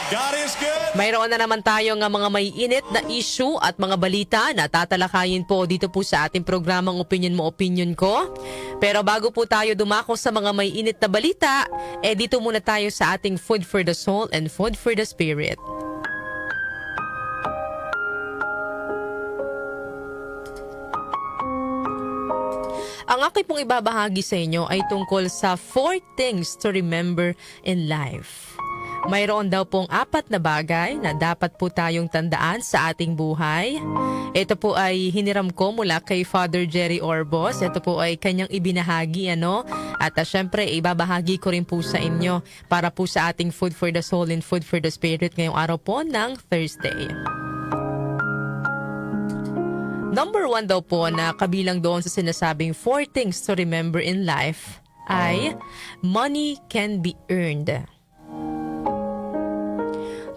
God is good. Mayroon na naman tayo ng mga may init na issue at mga balita na tatalakayin po dito po sa ating programang Opinion Mo, Opinion Ko. Pero bago po tayo dumako sa mga may init na balita, dito muna tayo sa ating Food for the Soul and Food for the Spirit. Ang aking pong ibabahagi sa inyo ay tungkol sa 4 things to remember in life. Mayroon daw pong 4 na bagay na dapat po tayong tandaan sa ating buhay. Ito po ay hiniram ko mula kay Father Jerry Orbos. Ito po ay kanyang ibinahagi, At syempre, ibabahagi ko rin po sa inyo para po sa ating Food for the Soul and Food for the Spirit ngayong araw po ng Thursday. Number 1 daw po na kabilang doon sa sinasabing 4 things to remember in life ay money can be earned.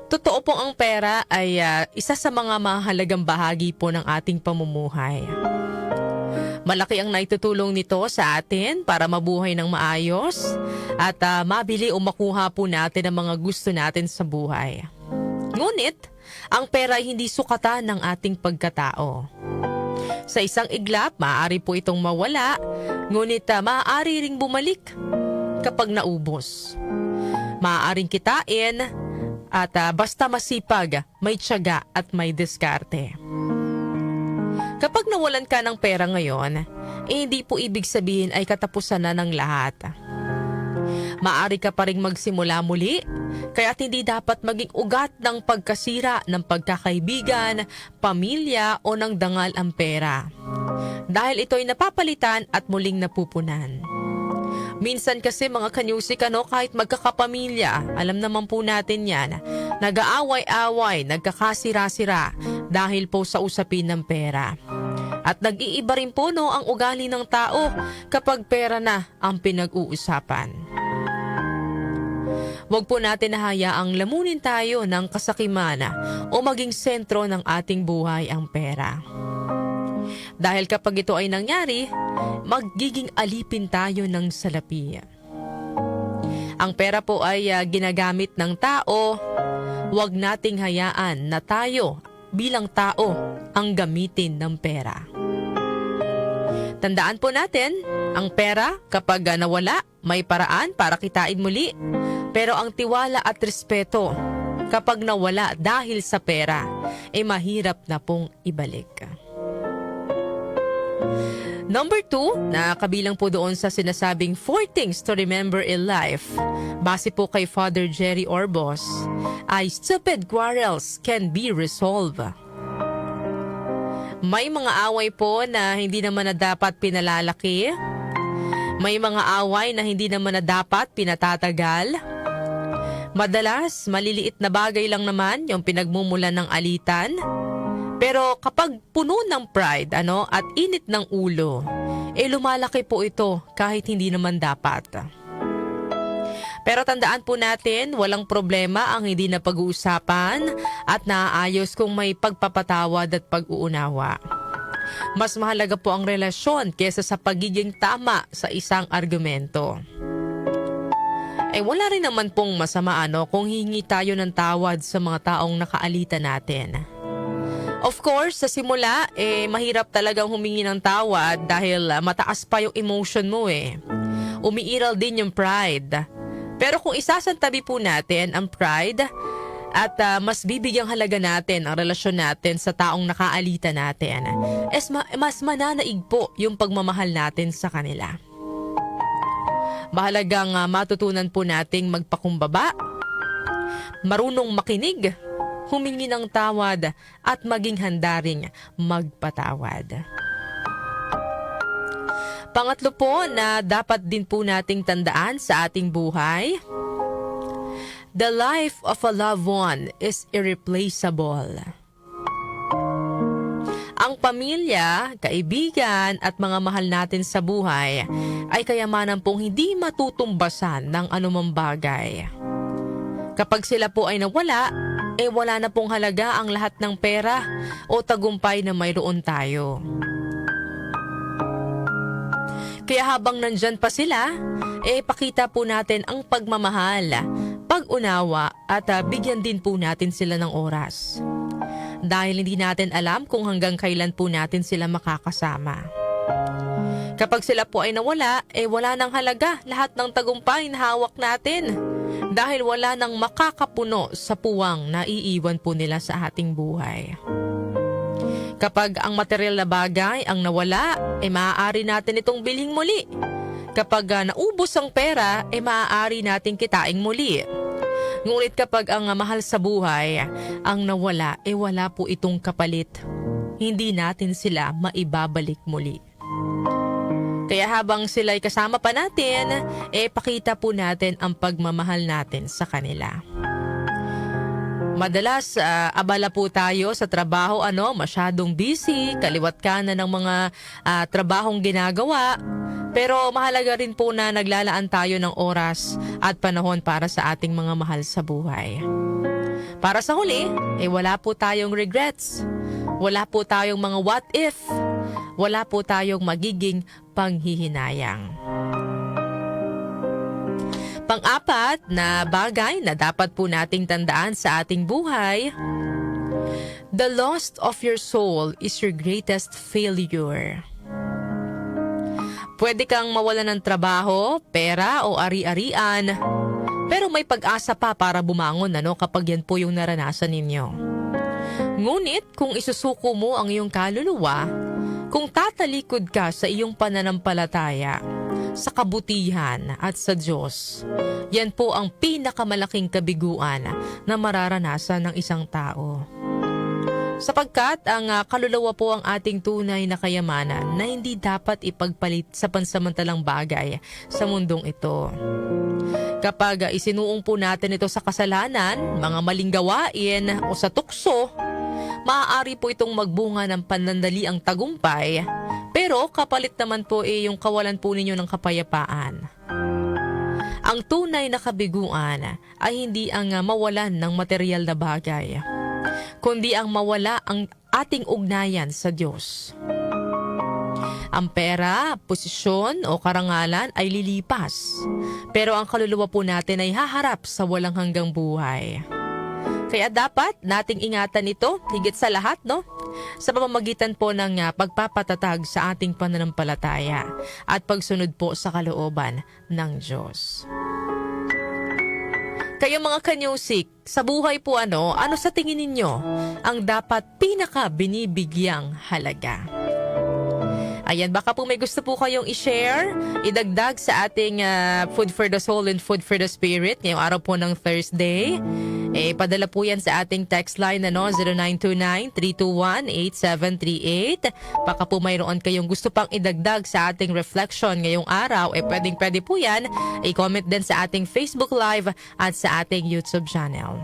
Totoo po ang pera ay isa sa mga mahalagang bahagi po ng ating pamumuhay. Malaki ang naitutulong nito sa atin para mabuhay ng maayos at mabili o makuha po natin ang mga gusto natin sa buhay. Ngunit, ang pera ay hindi sukatan ng ating pagkatao. Sa isang iglap, maaari po itong mawala, ngunit maaari ring bumalik kapag naubos. Maaaring kitain at basta masipag, may tiyaga at may diskarte. Kapag nawalan ka ng pera ngayon, hindi po ibig sabihin ay katapusan na ng lahat. Maaari ka pa ring magsimula muli, kaya't hindi dapat maging ugat ng pagkasira ng pagkakaibigan, pamilya o ng dangal ang pera. Dahil ito'y napapalitan at muling napupunan. Minsan kasi mga kanyusik, kahit magkakapamilya, alam naman po natin yan, nag-aaway-away, nagkakasira-sira dahil po sa usapin ng pera. At nag-iiba rin po ang ugali ng tao kapag pera na ang pinag-uusapan. Huwag po natin hayaang lamunin tayo ng kasakiman o maging sentro ng ating buhay ang pera. Dahil kapag ito ay nangyari, magiging alipin tayo ng salapi. Ang pera po ay ginagamit ng tao, huwag nating hayaan na tayo bilang tao ang gamitin ng pera. Tandaan po natin, ang pera kapag nawala, may paraan para kitain muli. Pero ang tiwala at respeto, kapag nawala dahil sa pera, mahirap na pong ibalik. Number 2, na kabilang po doon sa sinasabing 4 things to remember in life, base po kay Father Jerry Orbos, ay stupid quarrels can be resolved. May mga away po na hindi naman na dapat pinalalaki. May mga away na hindi naman na dapat pinatatagal. Madalas, maliliit na bagay lang naman yung pinagmumulan ng alitan. Pero kapag puno ng pride at init ng ulo, lumalaki po ito kahit hindi naman dapat. Pero tandaan po natin, walang problema ang hindi na pag-uusapan at naaayos kung may pagpapatawad at pag-uunawa. Mas mahalaga po ang relasyon kesa sa pagiging tama sa isang argumento. Wala rin naman pong masama kung hingi tayo ng tawad sa mga taong nakaalita natin. Of course, sa simula, mahirap talagang humingi ng tawad dahil mataas pa yung emotion mo Umiiral din yung pride. Pero kung isasantabi po natin ang pride at mas bibigyang halaga natin ang relasyon natin sa taong nakaalita natin, mas mananaig po yung pagmamahal natin sa kanila. Mahalagang matutunan po nating magpakumbaba, marunong makinig, humingi ng tawad at maging handa ring magpatawad. Pangatlo po na dapat din po nating tandaan sa ating buhay, the life of a loved one is irreplaceable. Ang pamilya, kaibigan at mga mahal natin sa buhay ay kayamanan pong hindi matutumbasan ng anumang bagay. Kapag sila po ay nawala, wala na pong halaga ang lahat ng pera o tagumpay na mayroon tayo. Kaya habang nandyan pa sila, pakita po natin ang pagmamahal, pag-unawa at bigyan din po natin sila ng oras. Dahil hindi natin alam kung hanggang kailan po natin sila makakasama. Kapag sila po ay nawala, wala nang halaga lahat ng tagumpay na hawak natin. Dahil wala nang makakapuno sa puwang na iiwan po nila sa ating buhay. Kapag ang material na bagay ang nawala, maaari natin itong bilhin muli. Kapag naubos ang pera, maaari natin kitain muli. Ngunit kapag ang mahal sa buhay ang nawala, wala po itong kapalit. Hindi natin sila maibabalik muli. Kaya habang sila'y kasama pa natin, pakita po natin ang pagmamahal natin sa kanila. Madalas, abala po tayo sa trabaho, masyadong busy, kaliwat kanan ng mga trabahong ginagawa. Pero mahalaga rin po na naglalaan tayo ng oras at panahon para sa ating mga mahal sa buhay. Para sa huli, wala po tayong regrets. Wala po tayong mga what if. Wala po tayong magiging panghihinayang. Pang-apat na bagay na dapat po nating tandaan sa ating buhay, the loss of your soul is your greatest failure. Pwede kang mawalan ng trabaho, pera o ari-arian, pero may pag-asa pa para bumangon kapag yan po yung naranasan ninyo. Ngunit kung isusuko mo ang iyong kaluluwa, kung tatalikod ka sa iyong pananampalataya, sa kabutihan at sa Diyos, yan po ang pinakamalaking kabiguan na mararanasan ng isang tao. Sapagkat ang kaluluwa po ang ating tunay na kayamanan na hindi dapat ipagpalit sa pansamantalang bagay sa mundong ito. Kapag isinuong po natin ito sa kasalanan, mga maling gawain o sa tukso, maaari po itong magbunga ng panandaliang tagumpay, pero kapalit naman po yung kawalan po ninyo ng kapayapaan. Ang tunay na kabiguan ay hindi ang mawalan ng material na bagay, kundi ang mawala ang ating ugnayan sa Diyos. Ang pera, posisyon o karangalan ay lilipas, pero ang kaluluwa po natin ay haharap sa walang hanggang buhay. Kaya dapat nating ingatan ito higit sa lahat, sa pamamagitan po ng pagpapatatag sa ating pananampalataya at pagsunod po sa kalooban ng Diyos. Kayo mga kanyusik, sa buhay po ano sa tingin ninyo ang dapat pinaka binibigyang halaga? Ayan, baka po may gusto po kayong i-share, idagdag sa ating Food for the Soul and Food for the Spirit ngayong araw po ng Thursday. Padala po yan sa ating text line 0929-321-8738. Baka po mayroon kayong gusto pang idagdag sa ating reflection ngayong araw, pwede po yan. I-comment din sa ating Facebook Live at sa ating YouTube channel.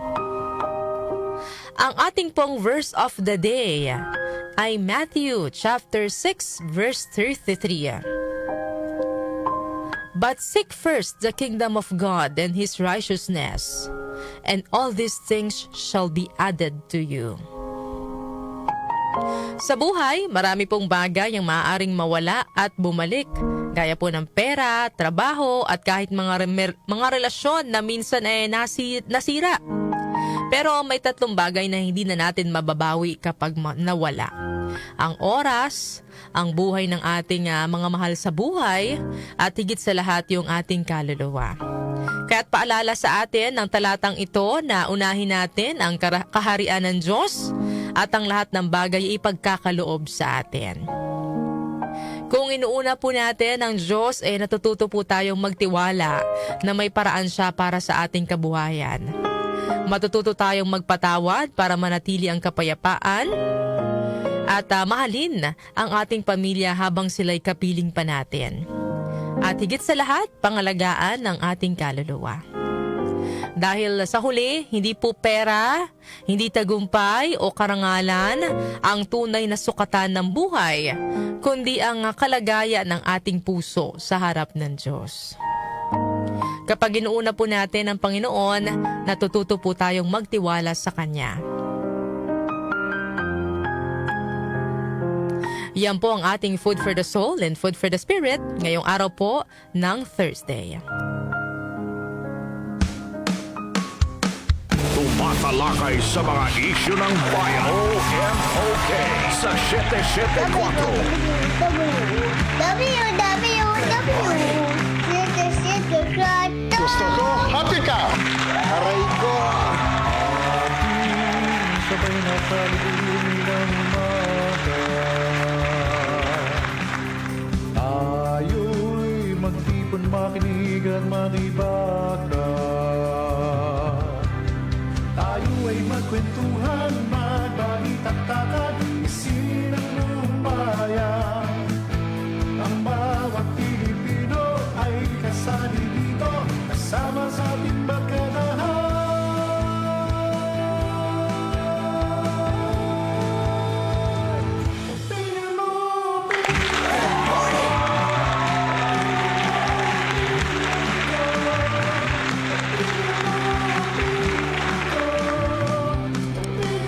Ang ating pong verse of the day ay Matthew chapter 6 verse 33. But seek first the kingdom of God and His righteousness, and all these things shall be added to you. Sa buhay, marami pong bagay ang maaaring mawala at bumalik, gaya po ng pera, trabaho at kahit mga relasyon na minsan ay nasira. Pero may tatlong bagay na hindi na natin mababawi kapag nawala. Ang oras, ang buhay ng ating mga mahal sa buhay, at higit sa lahat yung ating kaluluwa. Kaya't paalala sa atin ng talatang ito na unahin natin ang kaharian ng Diyos at ang lahat ng bagay ipagkakaloob sa atin. Kung inuuna po natin ang Diyos, natututo po tayong magtiwala na may paraan siya para sa ating kabuhayan. Matututo tayong magpatawad para manatili ang kapayapaan at mahalin ang ating pamilya habang sila'y kapiling pa natin. At higit sa lahat, pangalagaan ng ating kaluluwa. Dahil sa huli, hindi po pera, hindi tagumpay o karangalan ang tunay na sukatan ng buhay, kundi ang kalagayan ng ating puso sa harap ng Diyos. Kapag inuuna po natin ang Panginoon, natututo po tayong magtiwala sa Kanya. Yan po ang ating Food for the Soul and Food for the Spirit ngayong araw po ng Thursday. Talakay sa mga isyu ng bayan. OMOK sa 774. Gusto ko, happy ka! Aray ko! Sabay na kalibin ng umaga, tayo'y magtipon, makinig at makibaka. Tayo ay magkwentuhan, magbalitaktakan, isinang bayan. Ang bawat Pilipino ay kasali dito, kasama sa ating magkanahan. Tingnan mo,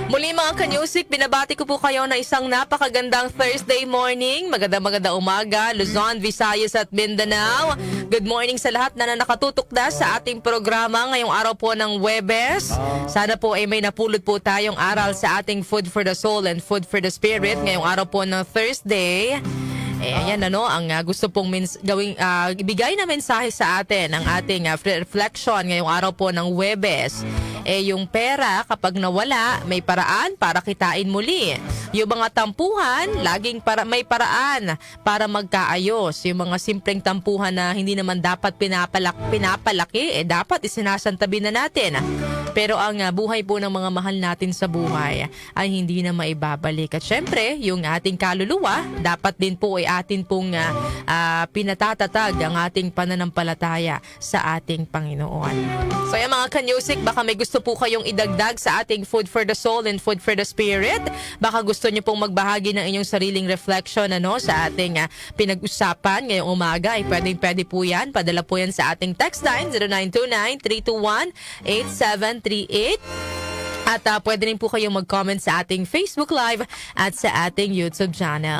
Muli mga kanyusik, binabati ko po kayo na isang napakagandang Thursday morning. Magandang umaga, Luzon, Visayas at Mindanao. Good morning sa lahat na nakatutok na sa ating programa ngayong araw po ng Huwebes. Sana po ay may napulot po tayong aral sa ating Food for the Soul and Food for the Spirit ngayong araw po ng Thursday. Ayan ang gusto pong ibigay na mensahe sa atin, ang ating reflection ngayong araw po ng Huwebes. Yung pera kapag nawala, may paraan para kitain muli. Yung mga tampuhan, laging may paraan para magkaayos. Yung mga simpleng tampuhan na hindi naman dapat pinapalaki, dapat isinasantabi na natin. Pero ang buhay po ng mga mahal natin sa buhay ay hindi na maibabalik. At syempre, yung ating kaluluwa, dapat din po ay atin pong pinatatatag ang ating pananampalataya sa ating Panginoon. So yung mga kanyusik, baka may gusto po kayong idagdag sa ating Food for the Soul and Food for the Spirit. Baka gusto nyo pong magbahagi ng inyong sariling reflection sa ating pinag-usapan ngayong umaga. Ay pwede po yan. Padala po yan sa ating text line 0929-321-8738. At pwede rin po kayong mag-comment sa ating Facebook Live at sa ating YouTube channel.